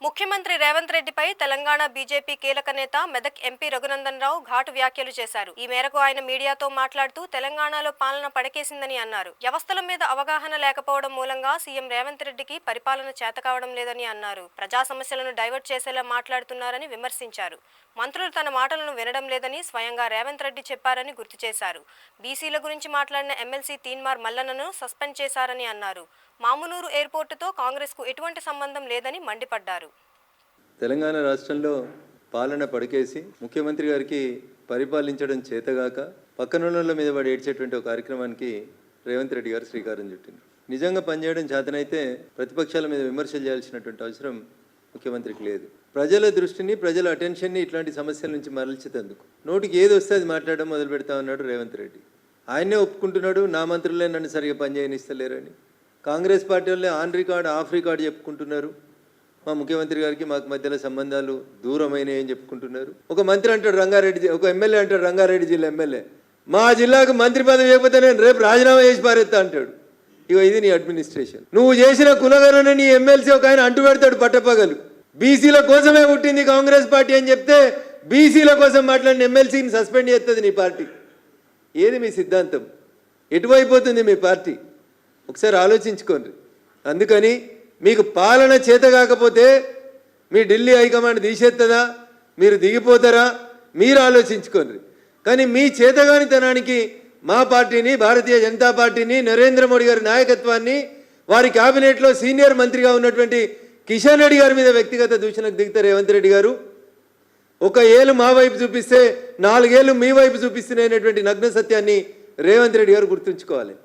ముఖ్యమంత్రి రేవంత్ రెడ్డిపై తెలంగాణ బీజేపీ కీలక నేత మెదక్ ఎంపీ రఘునందన్ రావు ఘాటు వ్యాఖ్యలు చేశారు. ఈ మేరకు ఆయన మీడియాతో మాట్లాడుతూ తెలంగాణలో పాలన పడకేసిందని అన్నారు. వ్యవస్థల మీద అవగాహన లేకపోవడం మూలంగా సీఎం రేవంత్ రెడ్డికి పరిపాలన చేతకావడం లేదని అన్నారు. ప్రజా సమస్యలను డైవర్ట్ చేసేలా మాట్లాడుతున్నారని విమర్శించారు. మంత్రులు తన మాటలను వినడం లేదని స్వయంగా రేవంత్ రెడ్డి చెప్పారని గుర్తు చేశారు. బీసీల గురించి మాట్లాడిన ఎమ్మెల్సీ తీన్మార్ మల్లన్నను సస్పెండ్ చేశారని అన్నారు. మామునూరు ఎయిర్పోర్టుతో కాంగ్రెస్కు ఎటువంటి సంబంధం లేదని మండిపడ్డారు. తెలంగాణ రాష్ట్రంలో పాలన పడకేసి ముఖ్యమంత్రి గారికి పరిపాలించడం చేతగాక పక్కనున్న మీద పడి ఏడ్చేటువంటి ఒక కార్యక్రమానికి రేవంత్ రెడ్డి గారు శ్రీకారం చుట్టింది. నిజంగా పనిచేయడం చేతనైతే ప్రతిపక్షాల మీద విమర్శలు చేయాల్సినటువంటి అవసరం ముఖ్యమంత్రికి లేదు. ప్రజల దృష్టిని, ప్రజల అటెన్షన్ని ఇట్లాంటి సమస్యల నుంచి మరల్చేందుకు నోటికి ఏది వస్తే అది మాట్లాడడం మొదలు పెడతా ఉన్నాడు రేవంత్ రెడ్డి. ఆయనే ఒప్పుకుంటున్నాడు, నా మంత్రులే నన్ను సరిగా పనిచేయనిస్తలేరని. కాంగ్రెస్ పార్టీ వాళ్ళే ఆన్ రికార్డ్ ఆఫ్ రికార్డ్ చెప్పుకుంటున్నారు. మా ముఖ్యమంత్రి గారికి మాకు మధ్యలో సంబంధాలు దూరమైనవి అని చెప్పుకుంటున్నారు. ఒక మంత్రి అంటాడు రంగారెడ్డి, ఒక ఎమ్మెల్యే అంటాడు రంగారెడ్డి జిల్లా ఎమ్మెల్యే, మా జిల్లాకు మంత్రి పదవి ఇవ్వకపోతే నేను రేపు రాజీనామా చేసి పారేస్తా అంటాడు. ఇగో ఇది నీ అడ్మినిస్ట్రేషన్. నువ్వు చేసిన కులగణన నీ ఎమ్మెల్సీ ఒక ఆయన అంటు పెడతాడు పట్టపగలు. బీసీల కోసమే పుట్టింది కాంగ్రెస్ పార్టీ అని చెప్తే బీసీల కోసం మాట్లాడిన ఎమ్మెల్సీని సస్పెండ్ చేస్తుంది నీ పార్టీ. ఏది మీ సిద్ధాంతం? ఎటువైపోతుంది మీ పార్టీ? ఒకసారి ఆలోచించుకోండి. అందుకని మీకు పాలన చేత కాకపోతే మీ ఢిల్లీ హైకమాండ్ తీసేస్తుందా, మీరు దిగిపోతారా, మీరు ఆలోచించుకోండి. కానీ మీ చేతగానితనానికి మా పార్టీని, భారతీయ జనతా పార్టీని, నరేంద్ర మోడీ గారి నాయకత్వాన్ని, వారి క్యాబినెట్లో సీనియర్ మంత్రిగా ఉన్నటువంటి కిషన్ రెడ్డి గారి మీద వ్యక్తిగత దూషణకు దిగుతారు రేవంత్ రెడ్డి గారు. ఒక ఏళ్ళు మా వైపు చూపిస్తే 4 ఏళ్ళు మీ వైపు చూపిస్తున్నాయనేటువంటి నగ్న సత్యాన్ని రేవంత్ రెడ్డి గారు గుర్తుంచుకోవాలి.